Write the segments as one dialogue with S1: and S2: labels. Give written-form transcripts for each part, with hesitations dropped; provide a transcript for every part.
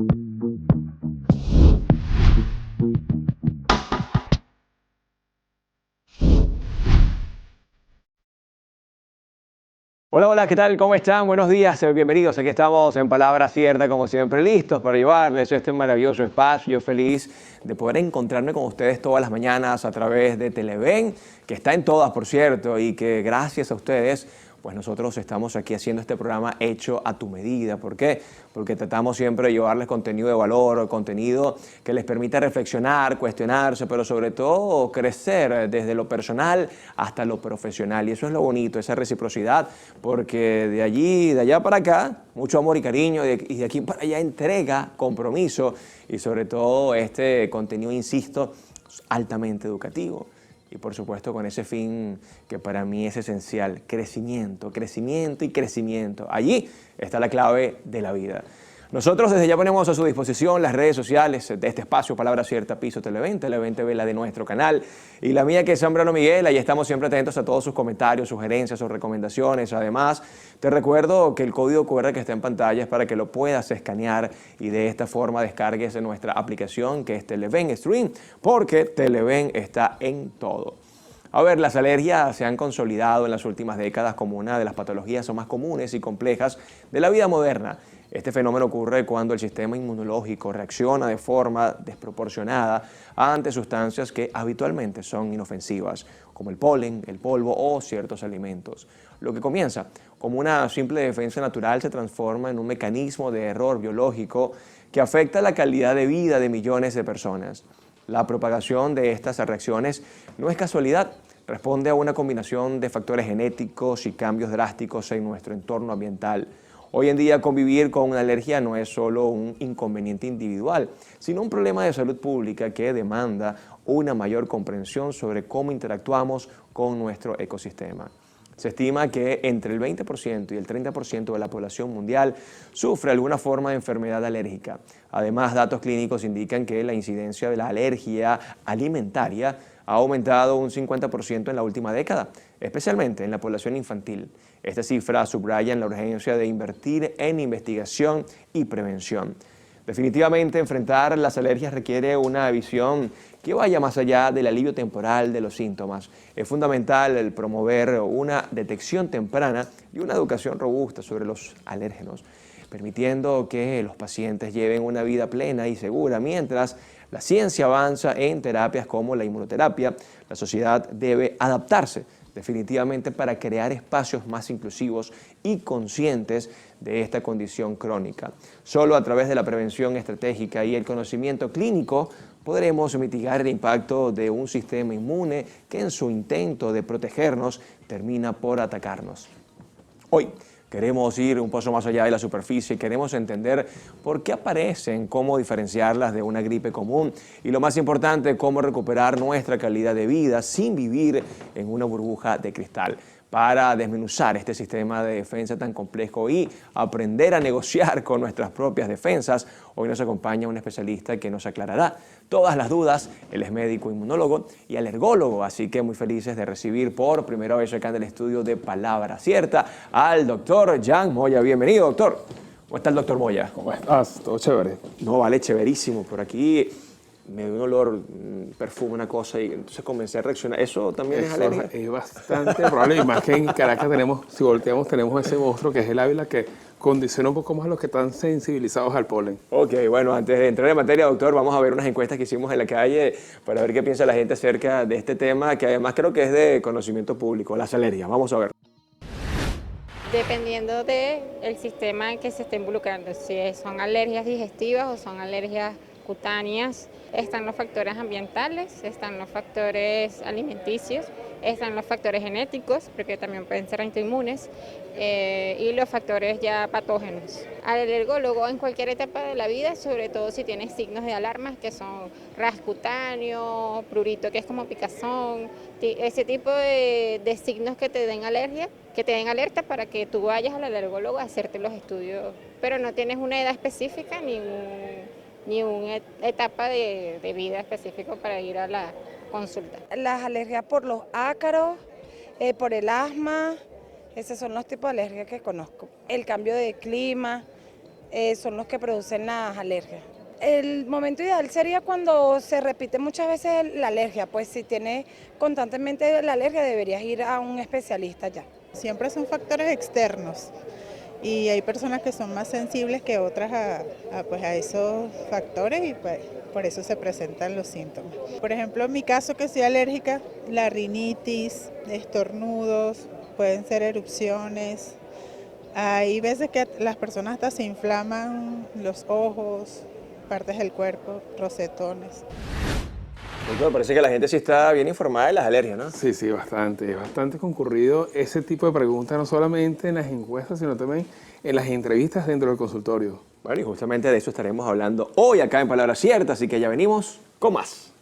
S1: Hola, hola, ¿qué tal? ¿Cómo están? Buenos días, bienvenidos. Aquí estamos en Palabra Cierta, como siempre, listos para llevarles este maravilloso espacio. Feliz de poder encontrarme con ustedes todas las mañanas a través de Televen, que está en todas, por cierto, y que gracias a ustedes, pues nosotros estamos aquí haciendo este programa hecho a tu medida. ¿Por qué? Porque tratamos siempre de llevarles contenido de valor, contenido que les permita reflexionar, cuestionarse, pero sobre todo crecer desde lo personal hasta lo profesional. Y eso es lo bonito, esa reciprocidad, porque de allí, de allá para acá, mucho amor y cariño, y de aquí para allá entrega, compromiso y sobre todo este contenido, insisto, altamente educativo. Y por supuesto con ese fin que para mí es esencial, crecimiento, crecimiento y crecimiento. Allí está la clave de la vida. Nosotros desde ya ponemos a su disposición las redes sociales de este espacio, Palabra Cierta, Piso Televen, Televen TV, la de nuestro canal, y la mía que es Zambrano Miguel. Ahí estamos siempre atentos a todos sus comentarios, sugerencias o recomendaciones. Además, te recuerdo que el código QR que está en pantalla es para que lo puedas escanear y de esta forma descargues en nuestra aplicación que es Televen Stream, porque Televen está en todo. A ver, las alergias se han consolidado en las últimas décadas como una de las patologías más comunes y complejas de la vida moderna. Este fenómeno ocurre cuando el sistema inmunológico reacciona de forma desproporcionada ante sustancias que habitualmente son inofensivas, como el polen, el polvo o ciertos alimentos. Lo que comienza como una simple defensa natural se transforma en un mecanismo de error biológico que afecta la calidad de vida de millones de personas. La propagación de estas reacciones no es casualidad, responde a una combinación de factores genéticos y cambios drásticos en nuestro entorno ambiental. Hoy en día convivir con una alergia no es solo un inconveniente individual, sino un problema de salud pública que demanda una mayor comprensión sobre cómo interactuamos con nuestro ecosistema. Se estima que entre el 20% y el 30% de la población mundial sufre alguna forma de enfermedad alérgica. Además, datos clínicos indican que la incidencia de la alergia alimentaria ha aumentado un 50% en la última década, especialmente en la población infantil. Esta cifra subraya la urgencia de invertir en investigación y prevención. Definitivamente enfrentar las alergias requiere una visión que vaya más allá del alivio temporal de los síntomas. Es fundamental el promover una detección temprana y una educación robusta sobre los alérgenos, permitiendo que los pacientes lleven una vida plena y segura. Mientras la ciencia avanza en terapias como la inmunoterapia, la sociedad debe adaptarse definitivamente para crear espacios más inclusivos y conscientes de esta condición crónica. Solo a través de la prevención estratégica y el conocimiento clínico podremos mitigar el impacto de un sistema inmune que en su intento de protegernos termina por atacarnos. Hoy queremos ir un paso más allá de la superficie, queremos entender por qué aparecen, cómo diferenciarlas de una gripe común y lo más importante, cómo recuperar nuestra calidad de vida sin vivir en una burbuja de cristal. Para desmenuzar este sistema de defensa tan complejo y aprender a negociar con nuestras propias defensas, hoy nos acompaña un especialista que nos aclarará todas las dudas. Él es médico inmunólogo y alergólogo, así que muy felices de recibir por primera vez acá en el estudio de Palabra Cierta al doctor Jan Moya. Bienvenido, doctor. ¿Cómo está el doctor Moya?
S2: ¿Cómo estás? Todo chévere.
S1: No, vale, chéverísimo. Por aquí me dio un olor, perfume, una cosa, y entonces comencé a reaccionar. ¿Eso también es alergia?
S2: Es bastante probable, y más que en Caracas tenemos, si volteamos, tenemos ese monstruo que es el Ávila que condiciona un poco más a los que están sensibilizados al polen.
S1: Ok, bueno, antes de entrar en materia, doctor, vamos a ver unas encuestas que hicimos en la calle para ver qué piensa la gente acerca de este tema, que además creo que es de conocimiento público, las alergias. Vamos a ver.
S3: Dependiendo del sistema en que se esté involucrando, si son alergias digestivas o son alergias cutáneas, están los factores ambientales, están los factores alimenticios, están los factores genéticos, porque también pueden ser autoinmunes, y los factores ya patógenos. Al alergólogo en cualquier etapa de la vida, sobre todo si tienes signos de alarma, que son ras cutáneo, prurito, que es como picazón, ese tipo de signos que te den alergia, que te den alerta para que tú vayas al alergólogo a hacerte los estudios, pero no tienes una edad específica ni una etapa de vida específica para ir a la consulta.
S4: Las alergias por los ácaros, por el asma, esos son los tipos de alergias que conozco. El cambio de clima, son los que producen las alergias. El momento ideal sería cuando se repite muchas veces la alergia, pues si tienes constantemente la alergia deberías ir a un especialista ya.
S5: Siempre son factores externos y hay personas que son más sensibles que otras a esos factores y pues por eso se presentan los síntomas. Por ejemplo, en mi caso que soy alérgica, la rinitis, estornudos, pueden ser erupciones. Hay veces que las personas hasta se inflaman los ojos, partes del cuerpo, rosetones.
S1: Doctor, parece que la gente sí está bien informada de las alergias, ¿no?
S2: Sí, sí, bastante. Es bastante concurrido ese tipo de preguntas, no solamente en las encuestas, sino también en las entrevistas dentro del consultorio.
S1: Bueno, y justamente de eso estaremos hablando hoy acá en Palabras Ciertas, así que ya venimos con más.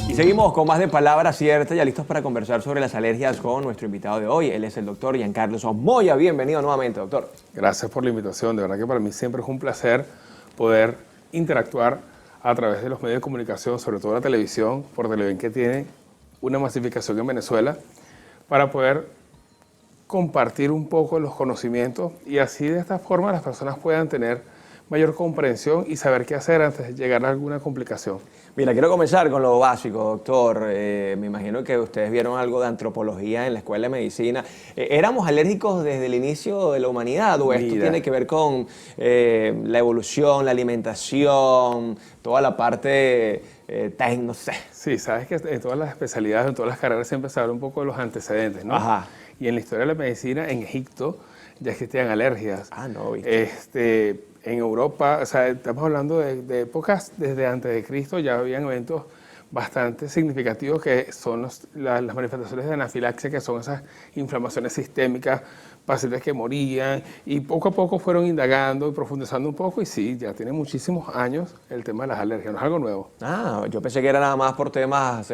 S1: Y seguimos con más de Palabras Ciertas, ya listos para conversar sobre las alergias con nuestro invitado de hoy. Él es el doctor Giancarlo Moya. Bienvenido nuevamente, doctor.
S2: Gracias por la invitación. De verdad que para mí siempre es un placer poder interactuar a través de los medios de comunicación, sobre todo la televisión, por Televen, que tiene una masificación en Venezuela, para poder compartir un poco los conocimientos y así de esta forma las personas puedan tener mayor comprensión y saber qué hacer antes de llegar a alguna complicación.
S1: Mira, quiero comenzar con lo básico, doctor. Me imagino que ustedes vieron algo de antropología en la escuela de medicina. ¿Éramos alérgicos desde el inicio de la humanidad o esto tiene que ver con la evolución, la alimentación, toda la parte no sé?
S2: Sí, sabes que en todas las especialidades, en todas las carreras siempre se habla un poco de los antecedentes, ¿no?
S1: Ajá.
S2: Y en la historia de la medicina, en Egipto, ya existían alergias.
S1: Ah, no, ¿viste?
S2: En Europa, o sea, estamos hablando de épocas desde antes de Cristo, ya habían eventos bastante significativos que son las manifestaciones de anafilaxia, que son esas inflamaciones sistémicas, pacientes que morían, y poco a poco fueron indagando y profundizando un poco, y sí, ya tiene muchísimos años el tema de las alergias, no es algo nuevo.
S1: Ah, yo pensé que era nada más por temas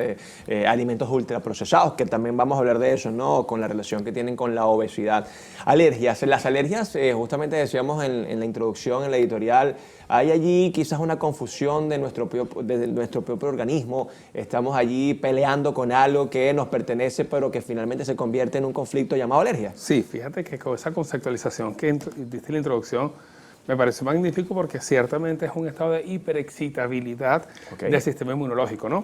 S1: alimentos ultraprocesados, que también vamos a hablar de eso, ¿no? Con la relación que tienen con la obesidad. Alergias. Las alergias, justamente decíamos en la introducción, en la editorial, hay allí quizás una confusión de nuestro propio organismo. Estamos allí peleando con algo que nos pertenece, pero que finalmente se convierte en un conflicto llamado alergia.
S2: Sí, fíjate que con esa conceptualización que diste en la introducción, me parece magnífico porque ciertamente es un estado de hiperexcitabilidad del sistema inmunológico, ¿no?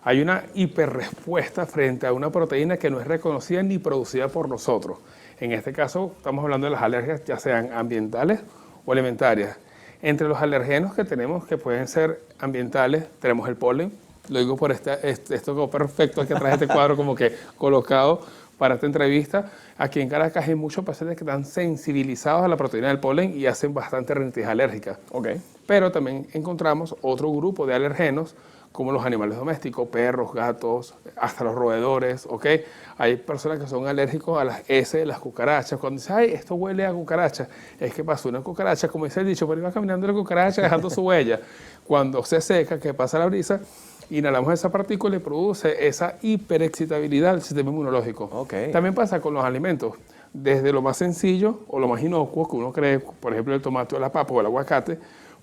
S2: Hay una hiperrespuesta frente a una proteína que no es reconocida ni producida por nosotros. En este caso, estamos hablando de las alergias, ya sean ambientales o alimentarias. Entre los alergenos que tenemos, que pueden ser ambientales, tenemos el polen. Lo digo por esto quedó perfecto aquí atrás de este cuadro como que colocado para esta entrevista. Aquí en Caracas hay muchos pacientes que están sensibilizados a la proteína del polen y hacen bastante rinitis alérgica.
S1: Okay.
S2: Pero también encontramos otro grupo de alergenos como los animales domésticos, perros, gatos, hasta los roedores, ¿ok? Hay personas que son alérgicos a las heces de las cucarachas. Cuando dicen, ay, esto huele a cucaracha, es que pasó una cucaracha, como dice el dicho, pero iba caminando la cucaracha dejando su huella. Cuando se seca, que pasa la brisa, inhalamos esa partícula y produce esa hiperexcitabilidad del sistema inmunológico.
S1: Okay.
S2: También pasa con los alimentos, desde lo más sencillo o lo más inocuo que uno cree, por ejemplo el tomate o la papa o el aguacate,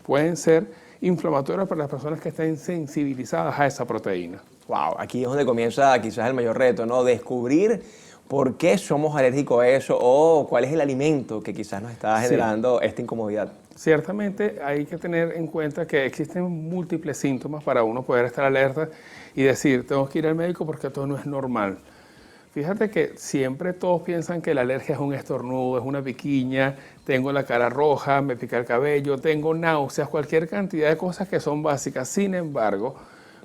S2: pueden ser inflamatorias para las personas que estén sensibilizadas a esa proteína.
S1: Wow, aquí es donde comienza quizás el mayor reto, ¿no? Descubrir por qué somos alérgicos a eso o cuál es el alimento que quizás nos está generando esta incomodidad.
S2: Ciertamente hay que tener en cuenta que existen múltiples síntomas para uno poder estar alerta y decir, tengo que ir al médico porque todo no es normal. Fíjate que siempre todos piensan que la alergia es un estornudo, es una piquiña, tengo la cara roja, me pica el cabello, tengo náuseas, cualquier cantidad de cosas que son básicas. Sin embargo,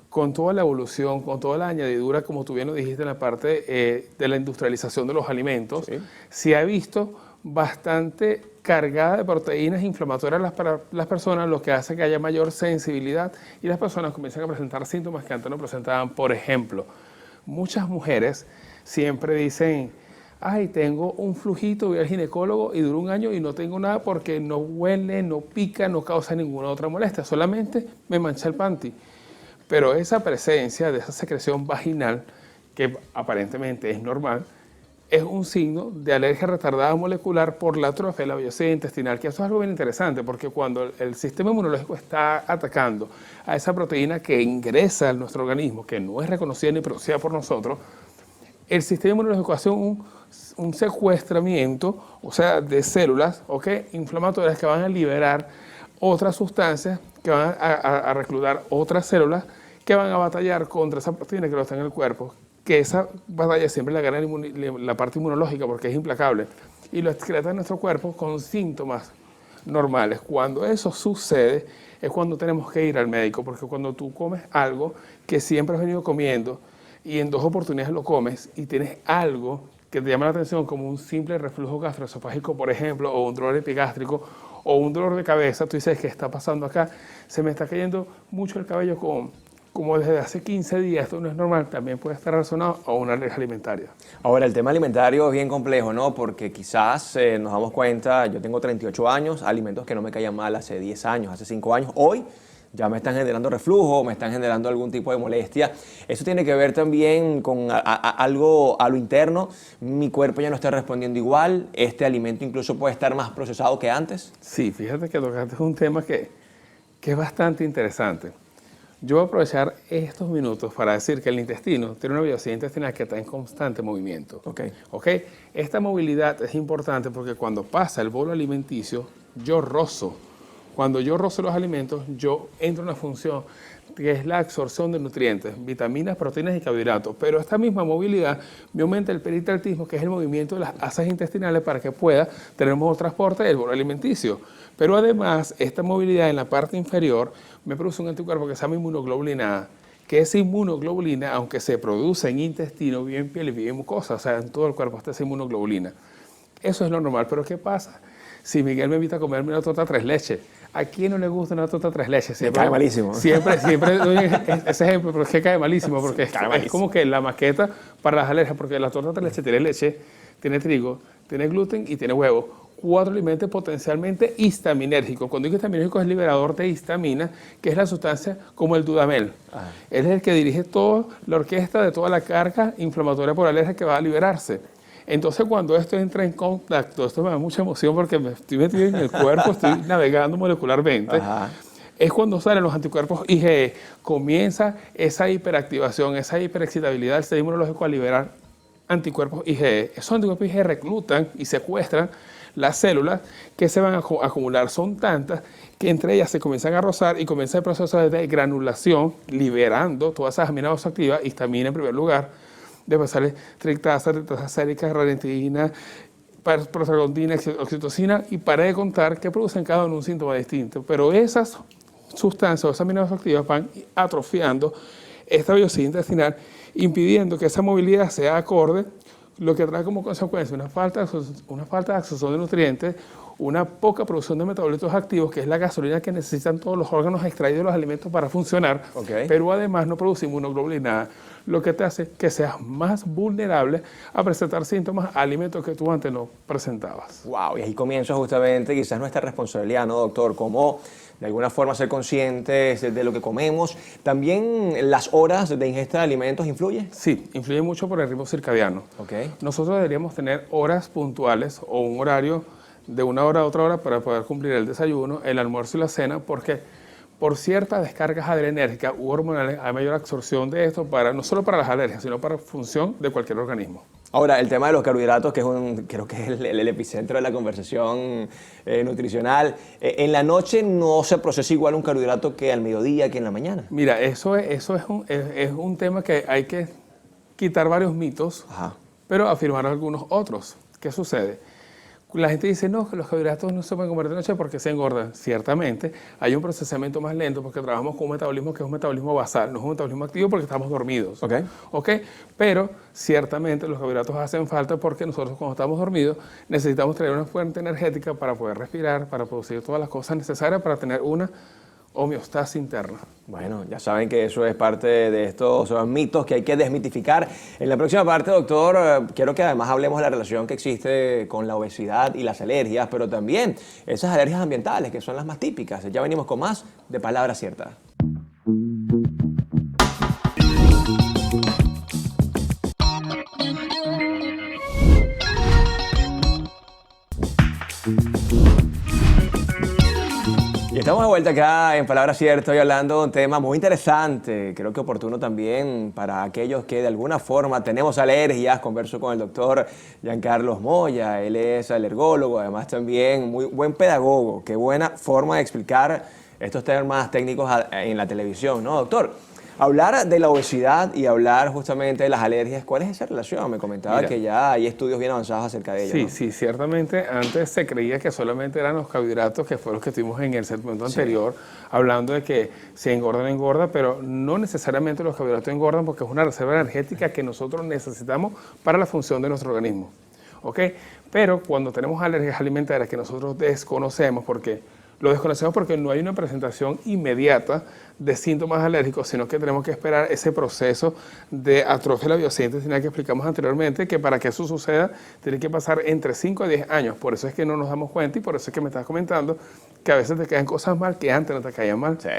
S2: con toda la evolución, con toda la añadidura, como tú bien lo dijiste en la parte de la industrialización de los alimentos, se ha visto bastante cargada de proteínas inflamatorias para las personas, lo que hace que haya mayor sensibilidad y las personas comienzan a presentar síntomas que antes no presentaban. Por ejemplo, muchas mujeres siempre dicen, ay, tengo un flujito, voy al ginecólogo y dura un año y no tengo nada porque no huele, no pica, no causa ninguna otra molestia, solamente me mancha el panty. Pero esa presencia de esa secreción vaginal, que aparentemente es normal, es un signo de alergia retardada molecular por la atrofia de la vellosidad intestinal, que eso es algo bien interesante, porque cuando el sistema inmunológico está atacando a esa proteína que ingresa a nuestro organismo, que no es reconocida ni producida por nosotros, el sistema inmunológico hace un secuestramiento, o sea, de células, inflamatorias que van a liberar otras sustancias, que van a reclutar otras células, que van a batallar contra esa proteína que no está en el cuerpo, que esa batalla siempre la gana la parte inmunológica porque es implacable y lo excreta en nuestro cuerpo con síntomas normales. Cuando eso sucede es cuando tenemos que ir al médico, porque cuando tú comes algo que siempre has venido comiendo y en 2 oportunidades lo comes y tienes algo que te llama la atención como un simple reflujo gastroesofágico, por ejemplo, o un dolor epigástrico o un dolor de cabeza, tú dices, ¿qué está pasando acá? Se me está cayendo mucho el cabello como desde hace 15 días, esto no es normal, también puede estar relacionado a una alergia alimentaria.
S1: Ahora, el tema alimentario es bien complejo, ¿no? Porque quizás nos damos cuenta, yo tengo 38 años, alimentos que no me caían mal hace 10 años, hace 5 años, hoy ya me están generando reflujo, me están generando algún tipo de molestia. Eso tiene que ver también con algo a lo interno. Mi cuerpo ya no está respondiendo igual. Este alimento incluso puede estar más procesado que antes.
S2: Sí, fíjate que tocaste un tema que es bastante interesante. Yo voy a aprovechar estos minutos para decir que el intestino tiene una vellosidad intestinal que está en constante movimiento. ¿Ok? Esta movilidad es importante porque cuando pasa el bolo alimenticio, yo rozo. Cuando yo rozo los alimentos, yo entro en una función que es la absorción de nutrientes, vitaminas, proteínas y carbohidratos. Pero esta misma movilidad me aumenta el peristaltismo, que es el movimiento de las asas intestinales para que pueda tener un mejor transporte del bolo alimenticio. Pero además, esta movilidad en la parte inferior me produce un anticuerpo que se llama inmunoglobulina A, que esa inmunoglobulina, aunque se produce en intestino, vive en piel y vive en mucosa, o sea, en todo el cuerpo está esa inmunoglobulina. Eso es lo normal, pero ¿qué pasa? Si Miguel me invita a comerme una torta 3 leches, ¿a quién no le gusta una torta 3 leches?
S1: Siempre, cae malísimo.
S2: Siempre doy ese ejemplo, pero es que cae malísimo, porque es como que la maqueta para las alergias, porque la torta 3 leches tiene leche, tiene trigo, tiene gluten y tiene huevo. 4 alimentos potencialmente histaminérgicos. Cuando digo histaminérgico es liberador de histamina, que es la sustancia como el Dudamel. Él es el que dirige toda la orquesta de toda la carga inflamatoria por alergia que va a liberarse. Entonces, cuando esto entra en contacto, esto me da mucha emoción porque me estoy metido en el cuerpo, estoy navegando molecularmente. Es cuando salen los anticuerpos IgE, comienza esa hiperactivación, esa hiperexcitabilidad del sistema inmunológico a liberar anticuerpos IgE. Esos anticuerpos IgE reclutan y secuestran las células que se van a acumular. Son tantas que entre ellas se comienzan a rozar y comienza el proceso de granulación, liberando todas esas aminoácidos activas, histamina en primer lugar, después sale triptasa, tetrasa sérica, ranitidina, prostaglandina, oxitocina, y paré de contar que producen cada uno un síntoma distinto. Pero esas sustancias, esas aminoácidos activas van atrofiando esta vellosidad intestinal, impidiendo que esa movilidad sea acorde, lo que trae como consecuencia una falta de absorción de nutrientes, una poca producción de metabolitos activos, que es la gasolina que necesitan todos los órganos extraídos de los alimentos para funcionar, pero además no produce inmunoglobulina, lo que te hace que seas más vulnerable a presentar síntomas a alimentos que tú antes no presentabas.
S1: Wow, y ahí comienza justamente quizás nuestra responsabilidad, ¿no, doctor? Cómo de alguna forma ser conscientes de lo que comemos. ¿También las horas de ingesta de alimentos influye?
S2: Sí, influye mucho por el ritmo circadiano. Nosotros deberíamos tener horas puntuales o un horario de 1 hora a otra hora para poder cumplir el desayuno, el almuerzo y la cena, porque por ciertas descargas adrenérgicas u hormonales hay mayor absorción de esto, no solo para las alergias, sino para función de cualquier organismo.
S1: Ahora, el tema de los carbohidratos, que creo que es el epicentro de la conversación nutricional. En la noche no se procesa igual un carbohidrato que al mediodía, que en la mañana.
S2: Mira, eso es un tema que hay que quitar varios mitos, pero afirmar algunos otros. ¿Qué sucede? La gente dice, no, que los carbohidratos no se pueden comer de noche porque se engordan. Ciertamente, hay un procesamiento más lento porque trabajamos con un metabolismo que es un metabolismo basal, no es un metabolismo activo porque estamos dormidos. Pero ciertamente los carbohidratos hacen falta porque nosotros cuando estamos dormidos necesitamos tener una fuente energética para poder respirar, para producir todas las cosas necesarias para tener una homeostasis interna.
S1: Bueno, ya saben que eso es parte de estos mitos que hay que desmitificar. En la próxima parte, doctor, quiero que además hablemos de la relación que existe con la obesidad y las alergias, pero también esas alergias ambientales, que son las más típicas. Ya venimos con más de Palabra Cierta. Estamos de vuelta acá en Palabra Cierta, hoy hablando de un tema muy interesante, creo que oportuno también para aquellos que de alguna forma tenemos alergias. Converso con el doctor Giancarlos Moya, él es alergólogo, además también muy buen pedagogo. Qué buena forma de explicar estos temas técnicos en la televisión, ¿no, doctor? Hablar de la obesidad y hablar justamente de las alergias, ¿cuál es esa relación? Me comentaba
S2: Mira,
S1: que ya hay estudios bien avanzados acerca de ello.
S2: Sí,
S1: ¿no?
S2: sí, ciertamente antes se creía que solamente eran los carbohidratos, que fue los que tuvimos en el segmento anterior, hablando de que si engorda, no engorda, pero no necesariamente los carbohidratos engordan porque es una reserva energética que nosotros necesitamos para la función de nuestro organismo. ¿Ok? Pero cuando tenemos alergias alimentarias que nosotros desconocemos, lo desconocemos porque no hay una presentación inmediata de síntomas alérgicos, sino que tenemos que esperar ese proceso de atrofia de la biosíntesis intestinal que explicamos anteriormente, que para que eso suceda tiene que pasar entre 5 a 10 años. Por eso es que no nos damos cuenta y por eso es que me estás comentando que a veces te caen cosas mal que antes no te caían mal.
S1: Sí.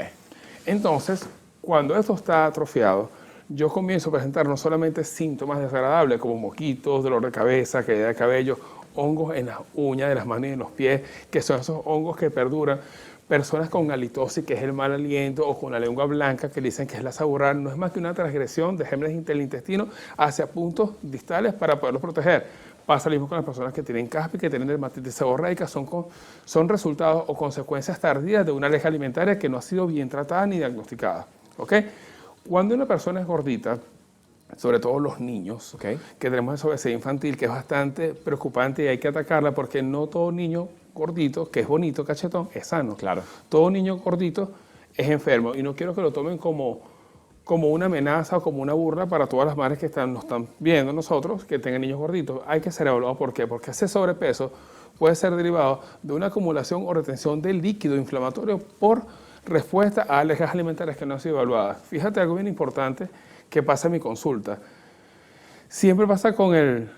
S2: Entonces, cuando esto está atrofiado, yo comienzo a presentar no solamente síntomas desagradables como moquitos, dolor de cabeza, caída de cabello, hongos en las uñas de las manos y en los pies, que son esos hongos que perduran. Personas con halitosis, que es el mal aliento, o con la lengua blanca, que dicen que es la saburrar, no es más que una transgresión de gérmenes del intestino hacia puntos distales para poderlos proteger. Pasa lo mismo con las personas que tienen caspa y que tienen dermatitis seborreica, son resultados o consecuencias tardías de una alergia alimentaria que no ha sido bien tratada ni diagnosticada. ¿Ok? Cuando una persona es gordita, sobre todo los niños,
S1: Okay.
S2: que tenemos esa obesidad infantil, que es bastante preocupante y hay que atacarla porque no todo niño gordito, que es bonito, cachetón, es sano.
S1: Claro.
S2: Todo niño gordito es enfermo y no quiero que lo tomen como una amenaza o como una burla para todas las madres que nos están viendo nosotros, que tengan niños gorditos. Hay que ser evaluado. ¿Por qué? Porque ese sobrepeso puede ser derivado de una acumulación o retención de líquido inflamatorio por respuesta a alergias alimentarias que no han sido evaluadas. Fíjate algo bien importante que pasa en mi consulta. Siempre pasa con el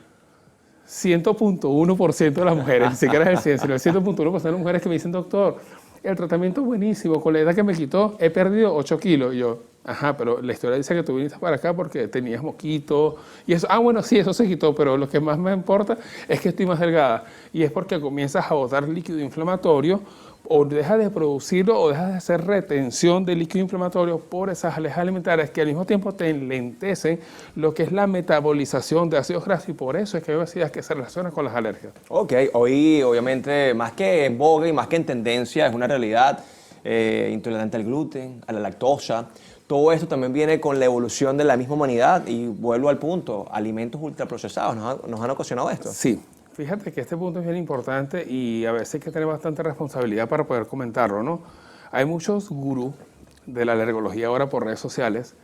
S2: 100.1% de las mujeres, ni siquiera es el 100, sino el 100.1% de las mujeres que me dicen, doctor, el tratamiento es buenísimo, con la edad que me quitó he perdido 8 kilos. Y yo, ajá, pero la historia dice que tú viniste para acá porque tenías moquito y eso. Ah, bueno, sí, eso se quitó, pero lo que más me importa es que estoy más delgada. Y es porque comienzas a botar líquido inflamatorio o dejas de producirlo o dejas de hacer retención de líquido inflamatorio por esas alergias alimentarias que al mismo tiempo te enlentecen lo que es la metabolización de ácidos grasos y por eso es que hay obesidad que se relaciona con las alergias.
S1: Ok, hoy obviamente más que en boga y más que en tendencia es una realidad, intolerante al gluten, a la lactosa. Todo esto también viene con la evolución de la misma humanidad y vuelvo al punto, alimentos ultraprocesados nos han ocasionado esto.
S2: Sí. Fíjate que este punto es bien importante y a veces hay que tener bastante responsabilidad para poder comentarlo, ¿no? Hay muchos gurús de la alergología ahora por redes sociales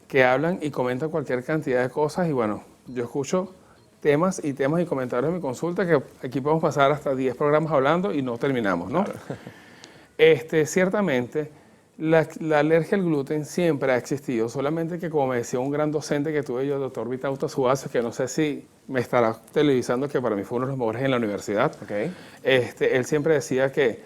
S2: que hablan y comentan cualquier cantidad de cosas y bueno, yo escucho temas y comentarios en mi consulta que aquí podemos pasar hasta 10 programas hablando y no terminamos, ¿no? Claro. Ciertamente, la alergia al gluten siempre ha existido, solamente que como me decía un gran docente que tuve yo, el doctor Vitauta Suárez, que no sé si me estará televisando, que para mí fue uno de los mejores en la universidad,
S1: Okay.
S2: Él siempre decía que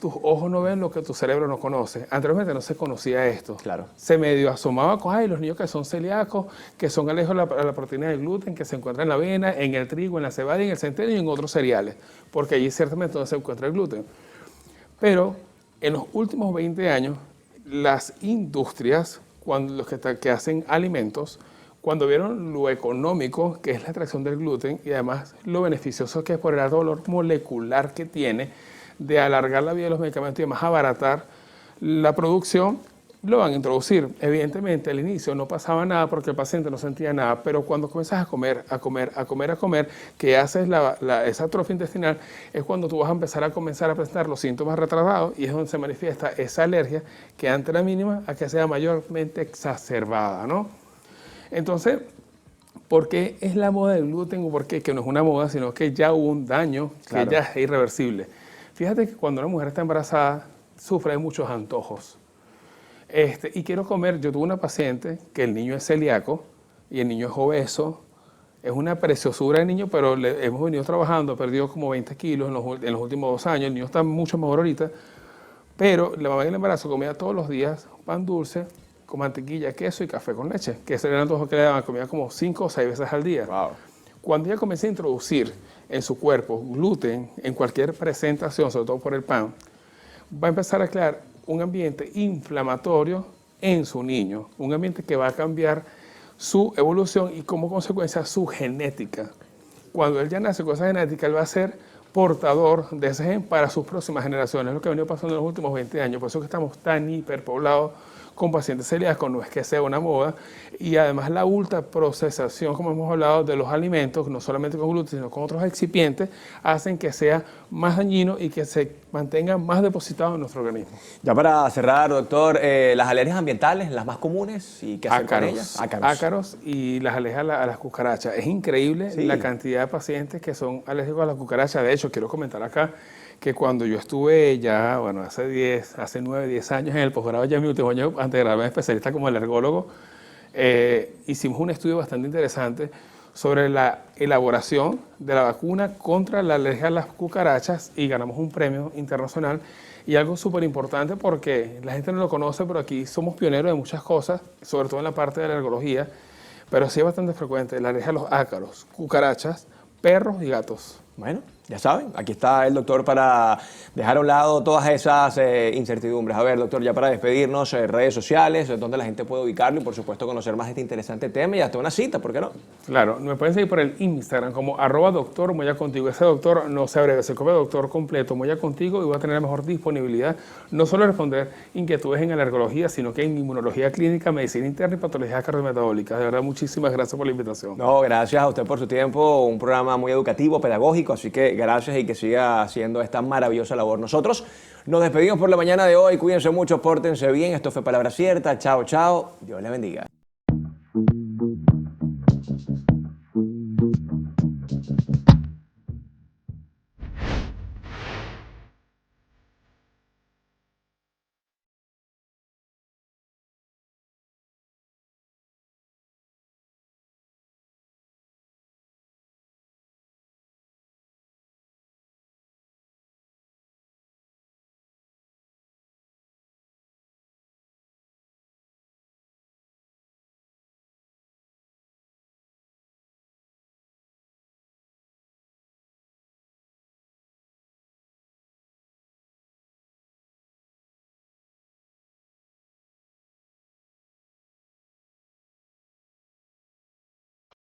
S2: tus ojos no ven lo que tu cerebro no conoce. Anteriormente no se conocía esto.
S1: Claro.
S2: Se medio asomaba con los niños que son celíacos, que son alérgicos a la proteína del gluten, que se encuentra en la avena, en el trigo, en la cebada, en el centeno y en otros cereales, porque allí ciertamente no se encuentra el gluten. Pero en los últimos 20 años, las industrias, los que hacen alimentos, cuando vieron lo económico que es la extracción del gluten y además lo beneficioso que es por el alto valor molecular que tiene de alargar la vida de los medicamentos y además abaratar la producción, lo van a introducir. Evidentemente, al inicio no pasaba nada porque el paciente no sentía nada, pero cuando comienzas a comer, que haces esa atrofia intestinal, es cuando tú vas a empezar a presentar los síntomas retardados y es donde se manifiesta esa alergia que antes era mínima a que sea mayormente exacerbada, ¿no? Entonces, ¿por qué es la moda del gluten o por qué? Que no es una moda, sino que ya hubo un daño
S1: Claro.
S2: que ya es irreversible. Fíjate que cuando una mujer está embarazada, sufre de muchos antojos. Y quiero comer, yo tuve una paciente que el niño es celíaco y el niño es obeso, es una preciosura de niño, pero hemos venido trabajando, perdió como 20 kilos en los últimos 2 años, el niño está mucho mejor ahorita, pero la mamá en el embarazo comía todos los días pan dulce con mantequilla, queso y café con leche, que ese era el antojo que le daban, comía como 5 o 6 veces al día.
S1: Wow.
S2: Cuando ella comienza a introducir en su cuerpo gluten en cualquier presentación, sobre todo por el pan, va a empezar a crear un ambiente inflamatorio en su niño, un ambiente que va a cambiar su evolución y como consecuencia su genética. Cuando él ya nace con esa genética, él va a ser portador de ese gen para sus próximas generaciones, es lo que ha venido pasando en los últimos 20 años, por eso que estamos tan hiperpoblados con pacientes celíacos, no es que sea una moda, y además la ultraprocesación, como hemos hablado, de los alimentos, no solamente con gluten, sino con otros excipientes, hacen que sea más dañino y que se mantenga más depositado en nuestro organismo.
S1: Ya para cerrar, doctor, las alergias ambientales, las más comunes, ¿y qué hacer con ellas?
S2: Ácaros y las alergias a las cucarachas. Es increíble
S1: Sí.
S2: la cantidad de pacientes que son alérgicos a las cucarachas. De hecho, quiero comentar acá que cuando yo estuve ya, bueno, hace 9, 10 años en el posgrado, ya en mi último año, antes de graduarme especialista como alergólogo, hicimos un estudio bastante interesante sobre la elaboración de la vacuna contra la alergia a las cucarachas y ganamos un premio internacional. Y algo súper importante porque la gente no lo conoce, pero aquí somos pioneros de muchas cosas, sobre todo en la parte de la alergología, pero sí es bastante frecuente la alergia a los ácaros, cucarachas, perros y gatos.
S1: Bueno, ya saben, aquí está el doctor para dejar a un lado todas esas incertidumbres. A ver, doctor, ya para despedirnos, redes sociales, donde la gente puede ubicarlo y por supuesto conocer más de este interesante tema y hasta una cita, ¿por qué no?
S2: Claro, me pueden seguir por el Instagram como @doctor Moya Contigo. Ese doctor no se abrevia, se come doctor completo, Moya Contigo, y voy a tener la mejor disponibilidad, no solo responder inquietudes en alergología, sino que en inmunología clínica, medicina interna y patologías cardiometabólicas. De verdad, muchísimas gracias por la invitación.
S1: No, gracias a usted por su tiempo, un programa muy educativo, pedagógico, así que gracias y que siga haciendo esta maravillosa labor. Nosotros nos despedimos por la mañana de hoy, cuídense mucho, pórtense bien, esto fue Palabra Cierta, chao, chao, Dios les bendiga.